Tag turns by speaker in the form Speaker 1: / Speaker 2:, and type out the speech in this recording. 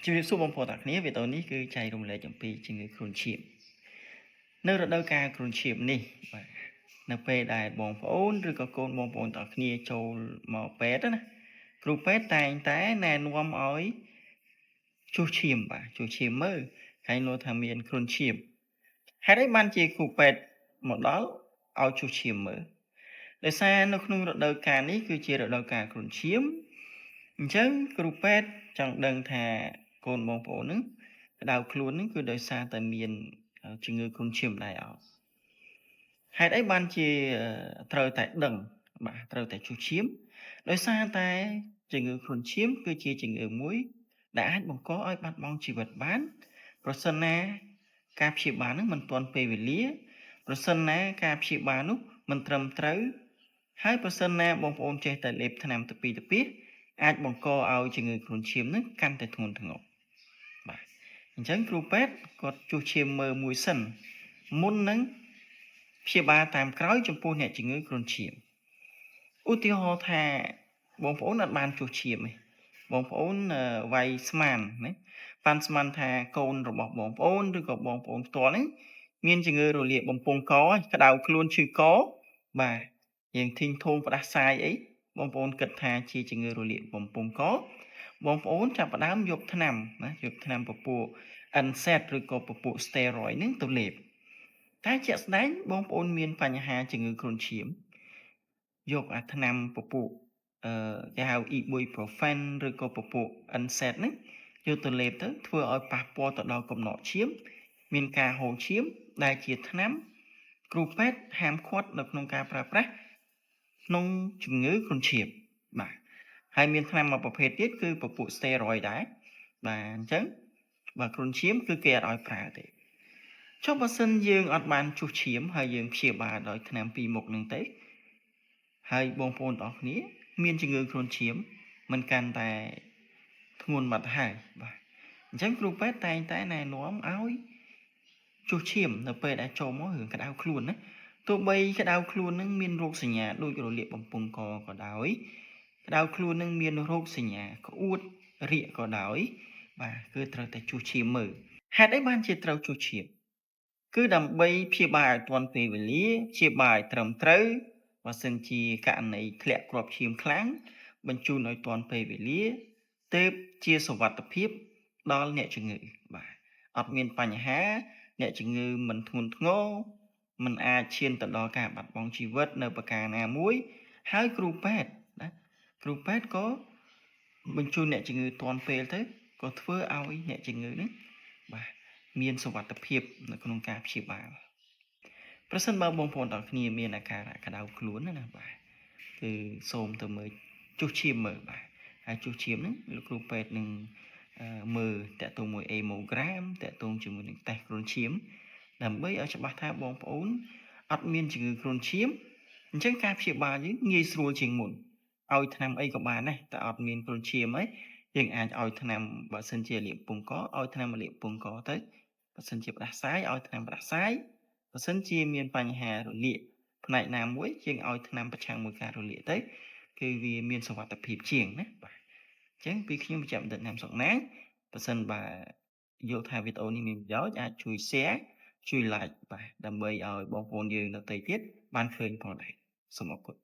Speaker 1: ជំរាបសួរបងប្អូនទាំងគ្នាវីដេអូនេះគឺចែករំលែកអំពីជំងឺគ្រុនឈាមនៅរដូវកាលគ្រុនឈាមនេះបាទនៅពេលដែលបងប្អូនឬក៏កូនបងប្អូនទាំងគ្នាចូលមកពេទ្យណាគ្រូពេទ្យតែងតែណែនាំឲ្យចុះឈាមបាទចុះឈាមមើលហើយនោះថាមានគ្រុនឈាមហេតុអីបានជាគ្រូពេទ្យមកដល់ឲ្យចុះឈាមមើលដោយសារនៅក្នុងរដូវកាលនេះគឺជារដូវកាលគ្រុនឈាមអញ្ចឹងគ្រូពេទ្យចង់ដឹងថាកូនបងប្អូនហ្នឹងក្តៅខ្លួនហ្នឹងគឺដោយសារតែមានជំងឺគ្រុនឈាមដែរអត់ហេតុអីបានជាត្រូវតែដឹងបាទត្រូវតែចុះឈាមដោយសារតែជំងឺគ្រុនឈាមគឺជាជំងឺមួយដែលអាចបង្កឲ្យបាត់បង់ជីវិតបានប្រសិនណាការព្យាបាលហ្នឹងមិនទាន់ពេលវេលាប្រសិនណាការព្យាបាលនោះមិនត្រឹមត្រូវហើយប្រសិនណាបងប្អូនចេះតែលេបថ្នាំទៅពីទៅពីអាចបង្កឲ្យជំងឺគ្រុនឈាមហ្នឹងកាន់តែធ្ងន់ធ្ងរបាទអញ្ចឹងគ្រូពេទ្យគាត់ចុះឈាមមើលមួយសិនមុននឹងព្យាបាលតាមក្រោយចំពោះអ្នកជំងឺគ្រុនឈាមឧទាហរណ៍ថាបងប្អូនអត់បានចុះឈាមទេបងប្អូនវាយស្មានណាប៉ាន់ស្មានថាកូនរបស់បងប្អូនឬក៏បងប្អូនផ្ទាល់ហ្នឹងមានជំងឺរលាកបំពង់កក្តៅខ្លួនឈឺកបាទយើងធីងធូងផ្ដាសាយអីបងប្អូនគិតថាជាជំងឺរលាកបំពង់កបងប្អូនចាប់ផ្ដើមយកថ្នាំណាយកថ្នាំពពួក NSAID ឬក៏ពពួក steroid ហ្នឹងទៅលេបតែជាក់ស្ដែងបងប្អូនមានបញ្ហាជំងឺគ្រុនឈាមយកអាថ្នាំពពួកគេហៅ Ibuprofen ឬក៏ពពួក NSAID ហ្នឹងយកទៅលេបទៅធ្វើឲ្យប៉ះពាល់ទៅដល់កំណកឈាមមានការហូរឈាមដែលជាថ្នាំគ្រូពេទ្យហាមឃាត់នៅក្នុងការប្រើប្រាស់ក្នុងជំងឺគ្រុនឈាមបាទហើយមានថ្នាំមួយប្រភេទទៀតគឺពពួក steroid ដែរបាទអញ្ចឹងបើគ្រុនឈាមគឺគេអត់ឲ្យប្រើទេចុះបើសិនយើងអត់បានចុះឈាមហើយយើងព្យាបាលដោយថ្នាំពីរមុខហ្នឹងទេហើយបងប្អូនទាំងអស់គ្នាមានជំងឺគ្រុនឈាមមិនកាន់តែធ្ងន់មកទៅហើយបាទអញ្ចឹងគ្រូពេទ្យតែងតែណែនាំឲ្យចុះឈាមនៅពេលដែលចូលមករឿងក្តៅខ្លួនណាទោះបីក្តៅខ្លួននឹងមានរោគសញ្ញាដូចរលាកបំពង់កក៏ដោយក្តៅខ្លួននឹងមានរោគសញ្ញាក្អួតរាកក៏ដោយបាទគឺត្រូវតែចុះឈាមមើលហេតុអីបានជាត្រូវចុះឈាមគឺដើម្បីព្យាបាលឲ្យទាន់ពេលវេលាព្យាបាលឲ្យត្រឹមត្រូវបើសិនជាករណីធ្លាក់គ្រាប់ឈាមខ្លាំងបញ្ជូនឲ្យទាន់ពេលវេលាទើបជាសុវត្ថិភាពដល់អ្នកជំងឺបាទអត់មានបញ្ហាអ្នកជំងឺមិនធ្ងន់ធ្ងរមិនអាចឈានទៅដល់ការបាត់បង់ជីវិតនៅប្រការណាមួយហើយគ្រូពេទ្យណាគ្រូពេទ្យក៏បញ្ជូនអ្នកជំងឺទាន់ពេលទៅក៏ធ្វើឲ្យអ្នកជំងឺហ្នឹងបាទមានសុវត្ថិភាពនៅក្នុងការព្យាបាលប្រសិនបើបងប្អូនទាំងគ្នាមានអាការៈក្តៅខ្លួនណាបាទគឺសូមទៅមើលចុះឈាមមើលបាទហើយចុះឈាមហ្នឹងលោកគ្រូពេទ្យនឹងមើលតាក់ទងមួយអេម៉ូក្រាមតាក់ទងជាមួយនឹងតេស្តគ្រុនឈាមដើម្បីឲ្យច្បាស់ថាបងប្អូនអត់មានជំងឺគ្រុនឈាមអញ្ចឹងការព្យាបាលយើងងាយស្រួលជាងមុនឲ្យថ្នាំអីក៏បានដែរតែអត់មានគ្រុនឈាមអីយើងអាចឲ្យថ្នាំបើសិនជាលាកពងកឲ្យថ្នាំលាកពងកទៅបើសិនជាផ្ដាសាយឲ្យថ្នាំផ្ដាសាយបើសិនជាមានបញ្ហារលាកផ្នែកណាមួយយើងឲ្យថ្នាំប្រឆាំងមួយការរលាកទៅគឺវាមានសុវត្ថិភាពជាងណាបាទអញ្ចឹងពីខ្ញុំបញ្ជាក់បណ្ឌិតណាមសុកណាបើសិនបើយល់ថាវីដេអូនេះមានប្រយោជន៍អាចជួយ share ជួយ like បាទដើម្បីឲ្យបងប្អូនយើងដទៃទៀតបានឃើញផងដែរសូមអរគុណ